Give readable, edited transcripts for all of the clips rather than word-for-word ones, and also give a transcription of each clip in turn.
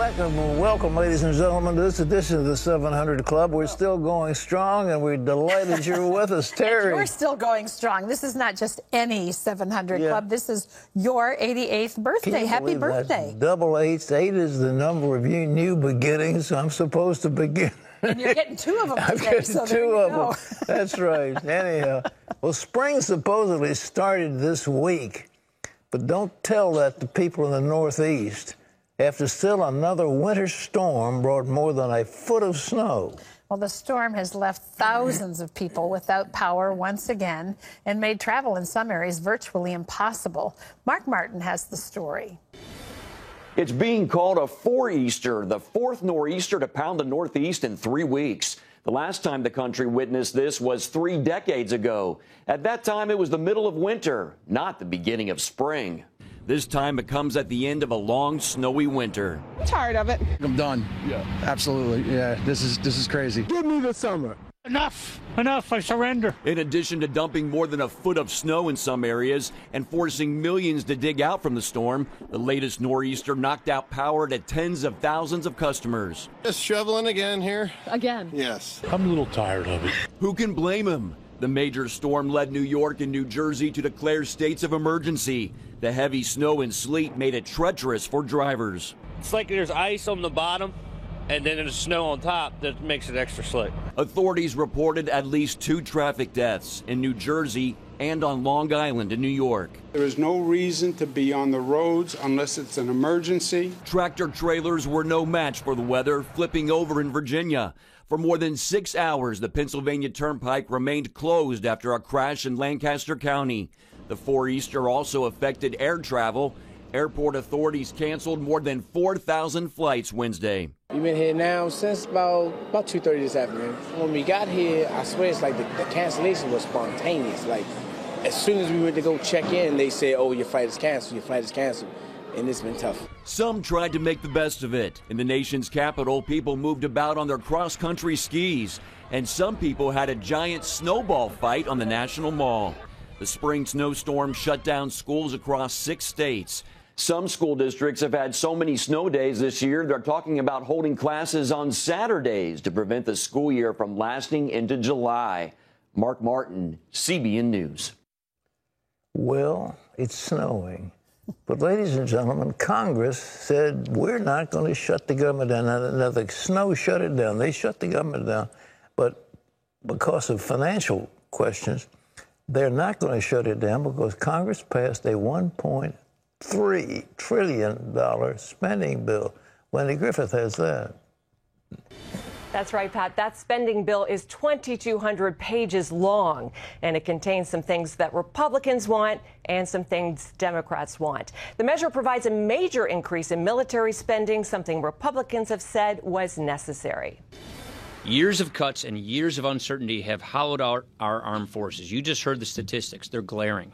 Welcome, ladies and gentlemen, to this edition of the 700 Club. We're still going strong, and we're delighted you're with us, Terry. We're still going strong. This is not just any 700 Club. This is your 88th birthday. Happy birthday. Double eights. 8 is the number of new beginnings, so I'm supposed to begin. And you're getting 2 of them today. I'm getting 2 of them. That's right. Anyhow, well, spring supposedly started this week, but don't tell that to people in the Northeast. After still another winter storm brought more than a foot of snow. Well, the storm has left thousands of people without power once again and made travel in some areas virtually impossible. Mark Martin has the story. It's being called a four-easter, the 4th nor'easter to pound the Northeast in 3 weeks. The last time the country witnessed this was 3 decades ago. At that time, it was the middle of winter, not the beginning of spring. This time it comes at the end of a long, snowy winter. I'm tired of it. I'm done. Yeah, absolutely. Yeah, this is crazy. Give me the summer. Enough. I surrender. In addition to dumping more than a foot of snow in some areas and forcing millions to dig out from the storm, the latest nor'easter knocked out power to tens of thousands of customers. Just shoveling again here. Again? Yes. I'm a little tired of it. Who can blame him? The major storm led New York and New Jersey to declare states of emergency. The heavy snow and sleet made it treacherous for drivers. It's like there's ice on the bottom and then there's snow on top that makes it extra slick. Authorities reported at least 2 traffic deaths in New Jersey and on Long Island in New York. There is no reason to be on the roads unless it's an emergency. Tractor trailers were no match for the weather, flipping over in Virginia. For more than 6 hours, the Pennsylvania Turnpike remained closed after a crash in Lancaster County. The four-easter also affected air travel. Airport authorities canceled more than 4,000 flights Wednesday. We've been here now since about 2:30 this afternoon. When we got here, I swear it's like the cancellation was spontaneous. Like, as soon as we went to go check in, they said, oh, your flight is canceled, and it's been tough. Some tried to make the best of it. In the nation's capital, people moved about on their cross-country skis, and some people had a giant snowball fight on the National Mall. The spring snowstorm shut down schools across 6 states. Some school districts have had so many snow days this year, they're talking about holding classes on Saturdays to prevent the school year from lasting into July. Mark Martin, CBN News. Well, it's snowing. But, ladies and gentlemen, Congress said we're not going to shut the government down. Now, the snow shut it down. They shut the government down. But because of financial questions, they're not going to shut it down because Congress passed a $1.3 trillion spending bill. Wendy Griffith has that. That's right, Pat. That spending bill is 2,200 pages long, and it contains some things that Republicans want and some things Democrats want. The measure provides a major increase in military spending, something Republicans have said was necessary. Years of cuts and years of uncertainty have hollowed out our armed forces. You just heard the statistics. They're glaring.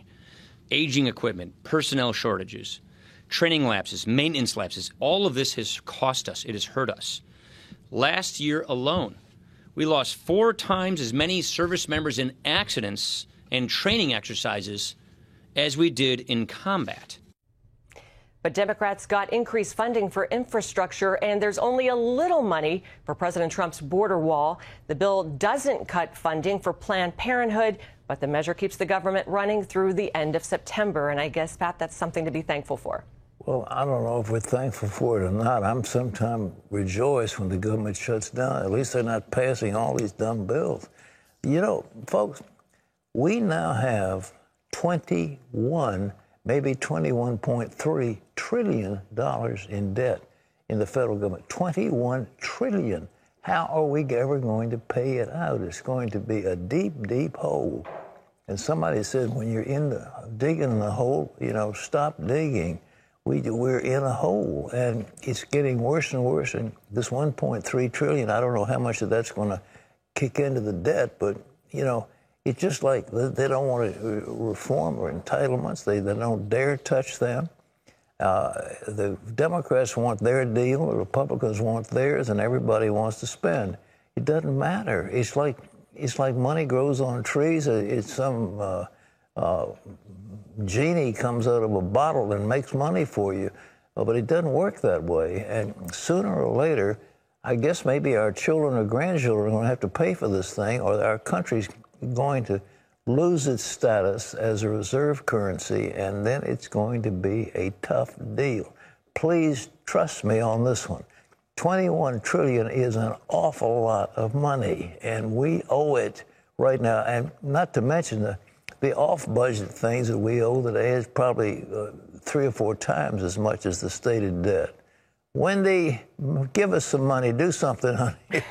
Aging equipment, personnel shortages, training lapses, maintenance lapses. All of this has cost us. It has hurt us. Last year alone, we lost 4 times as many service members in accidents and training exercises as we did in combat. But Democrats got increased funding for infrastructure, and there's only a little money for President Trump's border wall. The bill doesn't cut funding for Planned Parenthood, but the measure keeps the government running through the end of September. And I guess, Pat, that's something to be thankful for. Well, I don't know if we're thankful for it or not. I'm sometimes rejoiced when the government shuts down. At least they're not passing all these dumb bills. You know, folks, we now have 21, maybe $21.3 trillion in debt in the federal government. 21 trillion. How are we ever going to pay it out? It's going to be a deep, deep hole. And somebody said, when you're digging in the hole, you know, stop digging. We're in a hole, and it's getting worse and worse. And this 1.3 trillion, I don't know how much of that's going to kick into the debt, but, you know, it's just like they don't want to reform or entitlements. They don't dare touch them. The Democrats want their deal, the Republicans want theirs, and everybody wants to spend. It doesn't matter. It's like money grows on trees. It's some genie comes out of a bottle and makes money for you. but it doesn't work that way. And sooner or later, I guess maybe our children or grandchildren are going to have to pay for this thing, or our country's going to lose its status as a reserve currency, and then it's going to be a tough deal. Please trust me on this one. 21 trillion is an awful lot of money, and we owe it right now. And not to mention the off-budget things that we owe that is probably 3 or 4 times as much as the stated debt. Wendy, give us some money. Do something, honey.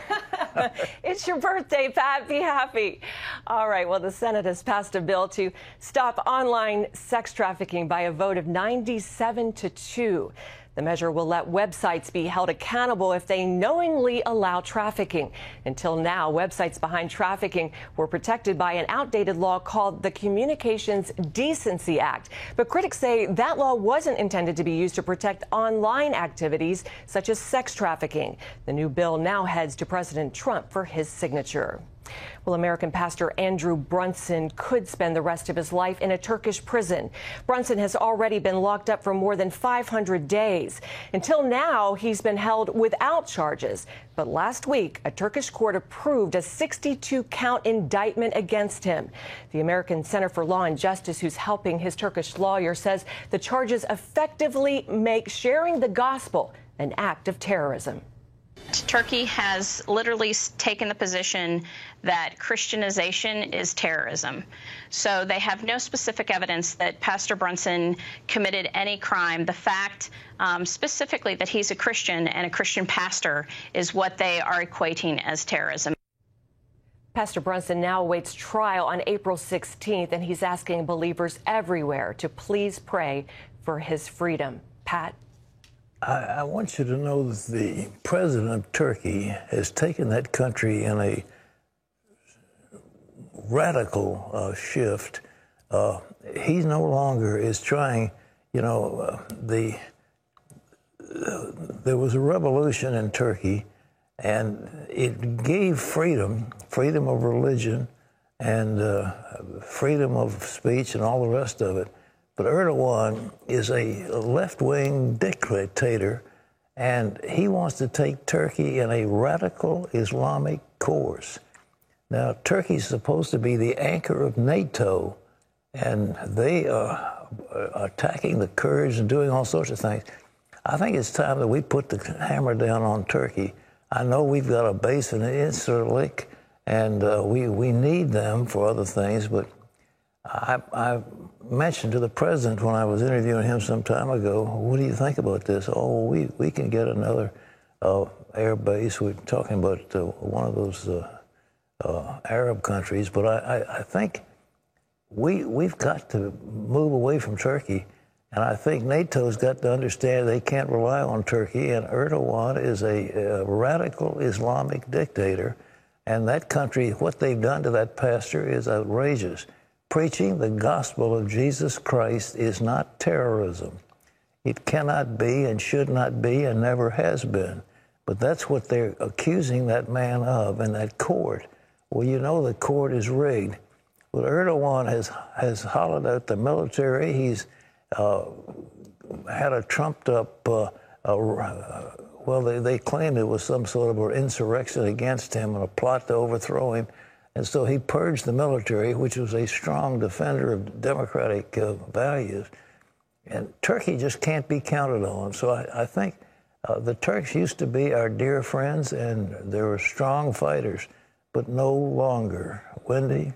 It's your birthday, Pat. Be happy. All right. Well, the Senate has passed a bill to stop online sex trafficking by a vote of 97-2. The measure will let websites be held accountable if they knowingly allow trafficking. Until now, websites behind trafficking were protected by an outdated law called the Communications Decency Act. But critics say that law wasn't intended to be used to protect online activities such as sex trafficking. The new bill now heads to President Trump for his signature. Well, American pastor Andrew Brunson could spend the rest of his life in a Turkish prison. Brunson has already been locked up for more than 500 days. Until now, he's been held without charges. But last week, a Turkish court approved a 62-count indictment against him. The American Center for Law and Justice, who's helping his Turkish lawyer, says the charges effectively make sharing the gospel an act of terrorism. Turkey has literally taken the position that Christianization is terrorism. So they have no specific evidence that Pastor Brunson committed any crime. The fact specifically that he's a Christian and a Christian pastor is what they are equating as terrorism. Pastor Brunson now awaits trial on April 16th, and he's asking believers everywhere to please pray for his freedom. Pat? I want you to know that the president of Turkey has taken that country in a radical shift. He no longer is trying, there was a revolution in Turkey, and it gave freedom of religion and freedom of speech and all the rest of it. But Erdogan is a left-wing dictator, and he wants to take Turkey in a radical Islamic course. Now, Turkey's supposed to be the anchor of NATO, and they are attacking the Kurds and doing all sorts of things. I think it's time that we put the hammer down on Turkey. I know we've got a base in Incirlik, and we need them for other things, but I mentioned to the president when I was interviewing him some time ago, what do you think about this? Oh, we can get another air base. We're talking about one of those Arab countries, but I think we've got to move away from Turkey, and I think NATO's got to understand they can't rely on Turkey, and Erdogan is a radical Islamic dictator, and that country, what they've done to that pastor is outrageous. Preaching the gospel of Jesus Christ is not terrorism. It cannot be and should not be and never has been. But that's what they're accusing that man of in that court. Well, you know the court is rigged. Well, Erdogan has hollowed out the military. He's had a trumped-up, they claimed it was some sort of an insurrection against him and a plot to overthrow him. And so he purged the military, which was a strong defender of democratic values. And Turkey just can't be counted on. So I think the Turks used to be our dear friends, and they were strong fighters, but no longer. Wendy?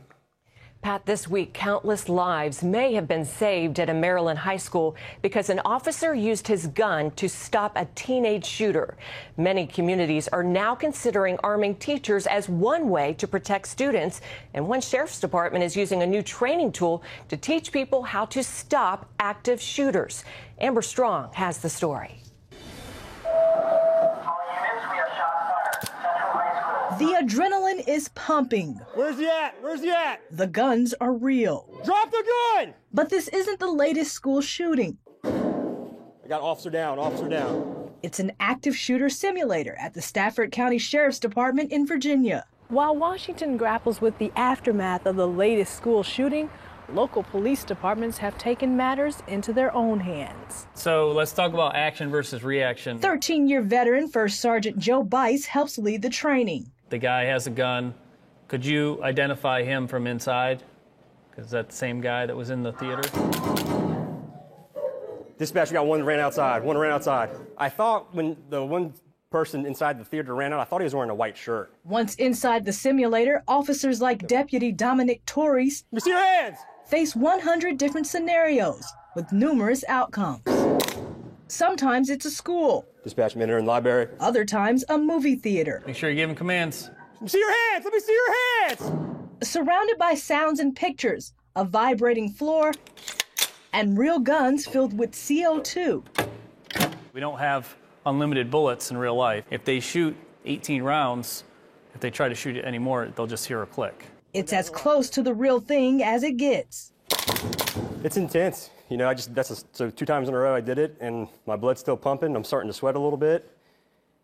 Pat, this week, countless lives may have been saved at a Maryland high school because an officer used his gun to stop a teenage shooter. Many communities are now considering arming teachers as one way to protect students, and one sheriff's department is using a new training tool to teach people how to stop active shooters. Amber Strong has the story. The adrenaline is pumping. Where's he at? Where's he at? The guns are real. Drop the gun! But this isn't the latest school shooting. I got officer down, officer down. It's an active shooter simulator at the Stafford County Sheriff's Department in Virginia. While Washington grapples with the aftermath of the latest school shooting, Local police departments have taken matters into their own hands. So let's talk about action versus reaction. 13-year veteran First Sergeant Joe Bice helps lead the training. The guy has a gun. Could you identify him from inside? Is that the same guy that was in the theater? Dispatch, we got one ran outside. One ran outside. I thought when the one person inside the theater ran out, I thought he was wearing a white shirt. Once inside the simulator, officers like Deputy Dominic Torres let me see your hands! Face 100 different scenarios with numerous outcomes. Sometimes it's a school. Dispatch, I'm entering the library. Other times, a movie theater. Make sure you give him commands. Let me see your hands! Let me see your hands! Surrounded by sounds and pictures, a vibrating floor, and real guns filled with CO2. We don't have unlimited bullets in real life. If they shoot 18 rounds, if they try to shoot it anymore, they'll just hear a click. It's as close to the real thing as it gets. It's intense. You know, so 2 times in a row I did it, and my blood's still pumping. I'm starting to sweat a little bit.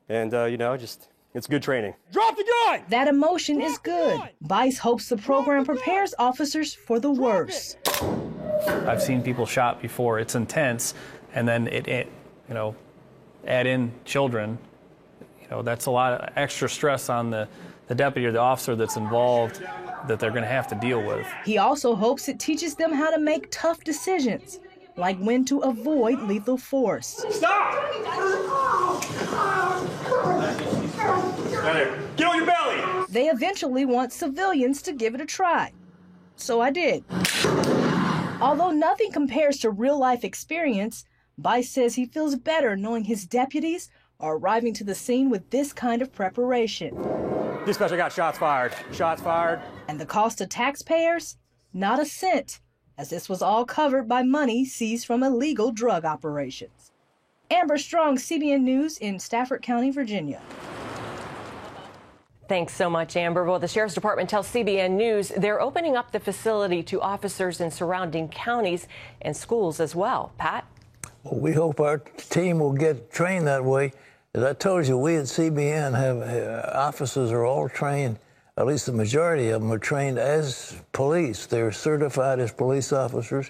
And, you know, it's good training. Drop the gun! That emotion is good. Bice hopes the program prepares officers for the worst. I've seen people shot before. It's intense. And then you know, add in children. You know, that's a lot of extra stress on the deputy or the officer that's involved that they're going to have to deal with. He also hopes it teaches them how to make tough decisions, like when to avoid lethal force. Stop! Get on your belly! They eventually want civilians to give it a try. So I did. Although nothing compares to real-life experience, Bice says he feels better knowing his deputies are arriving to the scene with this kind of preparation. Dispatch, I got shots fired. Shots fired. And the cost to taxpayers? Not a cent, as this was all covered by money seized from illegal drug operations. Amber Strong, CBN News in Stafford County, Virginia. Thanks so much, Amber. Well, the Sheriff's Department tells CBN News they're opening up the facility to officers in surrounding counties and schools as well. Pat? Well, we hope our team will get trained that way. As I told you, we at CBN have officers are all trained, at least the majority of them are trained as police. They're certified as police officers.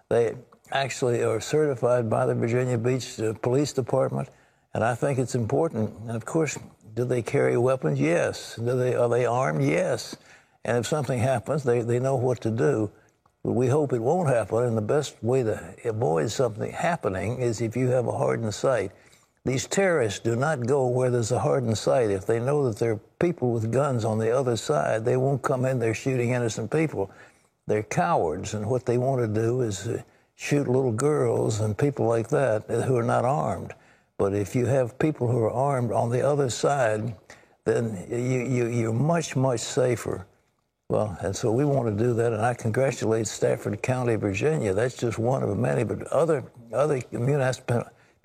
They actually are certified by the Virginia Beach Police Department, and I think it's important. And of course, do they carry weapons? Yes. Are they armed? Yes. And if something happens, they know what to do. But we hope it won't happen, and the best way to avoid something happening is if you have a hardened sight. These terrorists do not go where there's a hardened sight. If they know that there are people with guns on the other side, they won't come in there shooting innocent people. They're cowards, and what they want to do is shoot little girls and people like that who are not armed. But if you have people who are armed on the other side, then you're much, much safer. Well, and so we want to do that, and I congratulate Stafford County, Virginia. That's just one of many, but other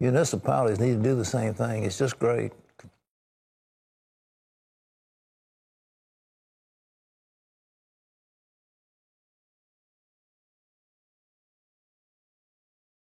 municipalities need to do the same thing. It's just great.